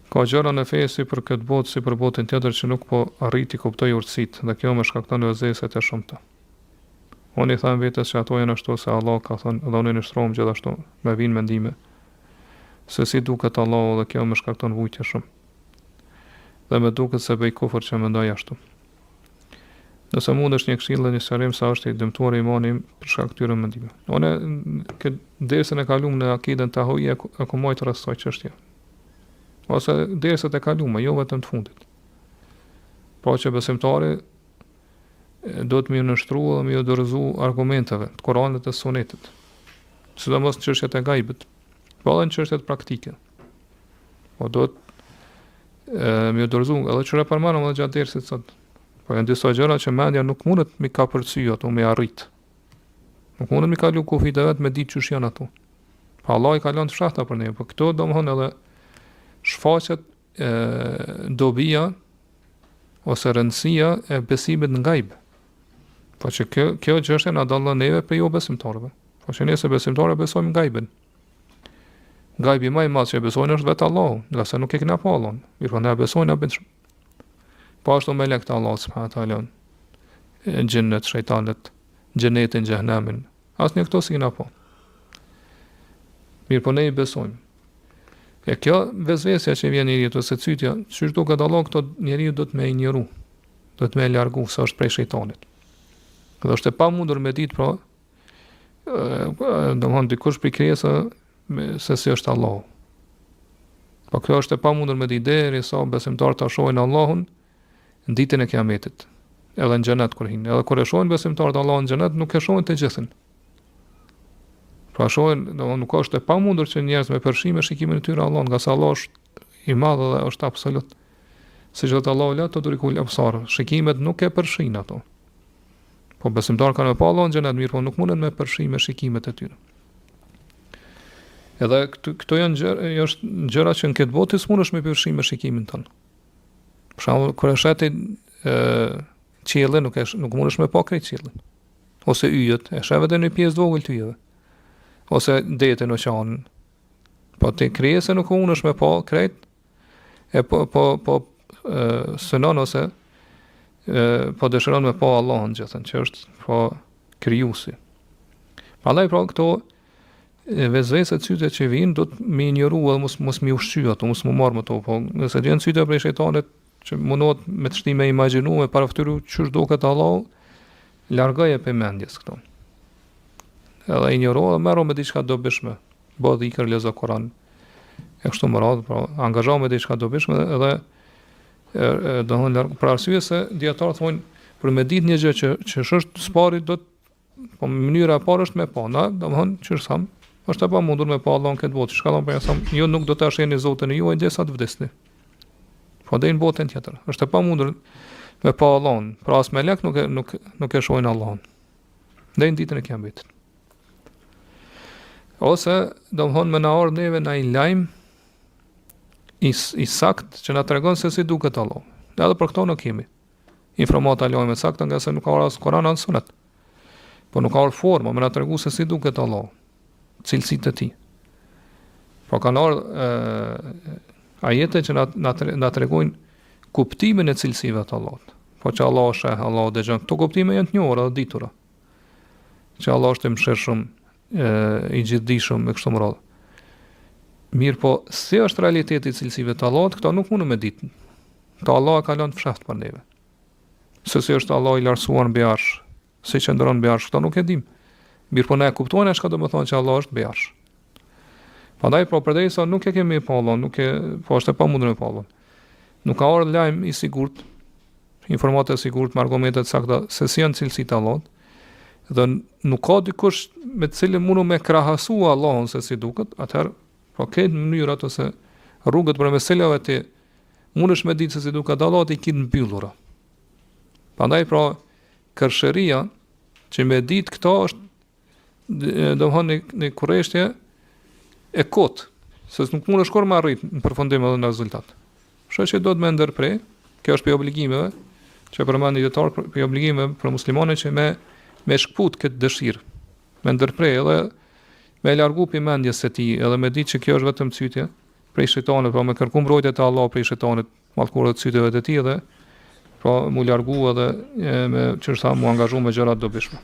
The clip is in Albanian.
Ka gjëra në fe si për këtë botë, si për botën tjetër që nuk po arriti kuptoj urtësitë, dhe kjo më shkakton vëzëset e shumta. Unë i them vetes që ato janë ashtu se Allah ka thënë, dhe unë i nështrohem gjithashtu, me vinë mendime, se si duket Allahu dhe kjo më shkakton vujtje shumë. Dhe me duket se bëj kufër që mendoj ashtu. Nëse mund është një këshill dhe një sqarim sa është i dëmtuar imani im për shkak këtyre mendimeve. Unë këtë dersën e kaluam në akiden tahawiyya e kumojt rreth kësaj çështje. Ose dersat e kaluara, jo vetëm të fundit. Pra që besimtari do të më nështrua dhe më dorëzu argumenteve të Kuranit dhe Sunetit. Sidomos në çështjet e gajbit, po edhe në çështjet praktike. Po do të më dorëzu edhe çfarë përmendëm edhe gjatë dersit sot. Po janë disa gjëra që mendja nuk mundet mi ka përcy ato me arrit. Nuk mundet mi kalu kufit e vetë me ditë çush janë ato. Pa Allah i ka lënë të fshahta për ne, po këto domthon edhe shfaqet dobia ose rëndësia e besimit në gajb. Po që kjo çështje na dallon neve për jo besimtarëve. Po që nëse besimtarë besojmë në gajbin. Gajbi më i madh që besojnë është vetë Allahu, nga se nuk e kena pa Allahun. Mirë, ne besojnë apo bindshëm. Po ashtu me lekë të Allah subhanahu wa taala, xhennet, shejtanet, xhenetin, xhehenemin. Asnjë këto si kena pa. Mirë, po ne i besojmë. E kjo vezvesja që vjen njeriu ose cytja, çysh duket Allah këto njeriu do të më injoru, do të më largu sa është prej shejtanit. Dhe është e pamundur me ditë pra, domthon dikush për krijesa se si është Allahu. Po kjo është e pamundur me ditë derisa besimtarët ta shohin Allahun në ditën e Kiametit. Edhe në xhenet kur hin, edhe kur e shohin besimtarët Allahun në xhenet, nuk e shohin të gjithën. Pra shohin, domthon nuk është e pamundur që njerëz me përshim me shikimin e tyre Allahun, nga sa Allah është i madh dhe është absolut. Siç thotë Allahu la tudrikul absar, shikimet nuk e përshin ato. Po besimtarët kanë pa Allahun në xhenet, mirë, po nuk munden me përshim me shikimet e tyre. Edhe këto janë gjëra që në këtë botë s'mundesh me përshim me shikimin tënd. Për shembull, kur e shati qiellin, nuk mundesh me pa krejt qiellin. Ose yjet, e sheh vetëm një pjesë të vogël të yjeve. Ose detin, oqeanin. Po ti krijesë nuk mundesh me pa krejt. E po synon ose po dëshiron me pa Allahun gjithën, që është po krijuesi. Prandaj pra këto vezveset cytet që vijnë do të më injoru edhe mos më ushqy ato, mos më marr me to, po nëse vjen cytet prej shejtanit që mundohet me të shtime imagjinu me paraftyru çush duket Allahu, largoje pe mendjes këto. Edhe injoro dhe merro me diçka dobishme, bëhet i lezo Kur'an. E kështu më radhë, pra angazho me diçka dobishme edhe dohon larg për arsye se dietarët thonë për me ditë një gjë që është spari do të po mënyra e parë është me pa, na domthon çu sam, është e pamundur me pa Allahun këtë botë. Shkallon për jasam, ju nuk do të shihni Zotin juaj derisa të vdesni. Po dhe në botën tjetër. Është e pamundur me pa Allahun. Pra as me lek nuk e shohin Allahun. Dhe në ditën e Kiametit. Ose domthon me na ardh neve na i lajm i sakt që na tregon se si duket Allahu. Dhe edhe për këto nuk kemi informata lajme të sakta, nga se nuk ka as Kur'an as Sunet. Po nuk ka forma me na tregu se si duket Allahu, cilësitë e tij. Po kanë ajete që na tregojnë kuptimin e cilësive të Allahut. Po që Allah është, Allah dëgjon. Këto kuptime janë të njohura dhe ditura. Që Allah është i mëshirshëm, i gjithdijshëm me kështu me radhë. Mirë, po si është realiteti i cilësive të Allahut, këto nuk mundem me ditë. Këto Allah ka lënë fshaht për neve. Se si është Allah i lartësuar mbi arsh, si qëndron mbi arsh, këto nuk e dim. Mirë, po ne e kuptojmë çka do të thonë që Allah është mbi arsh. Prandaj po përderisa nuk e kemi pa Allahun, po është e pamundur me pa Allahun. Nuk ka ardhur lajm i sigurt, informata e sigurt me argumente të sakta se si janë cilësitë e Allahut. Dhe nuk ka dikush me të cilin mundu me krahasu Allahun se si duket, atëherë po këtë mënyrat ose rrugët për meselave ti mundesh me ditë se si duket Allahu i kinë mbyllura. Prandaj pra kërshëria që me ditë këto është domthoni në kurreshtje e kot, se nuk mundesh kur më arrit në përfundim edhe në rezultat. Kështu që do të më ndërprej, kjo është për obligimeve, që përmendi dietar për obligime për muslimanin që me shkput këtë dëshirë, me ndërprej edhe me largu pi mendjes së tij, edhe me ditë që kjo është vetëm cytje prej shejtanit, pra me kërku mbrojtje te Allahu prej shejtanit, mallkuar të syteve të tij dhe pra mu largu edhe me çështa mu angazhu me gjëra të dobishme.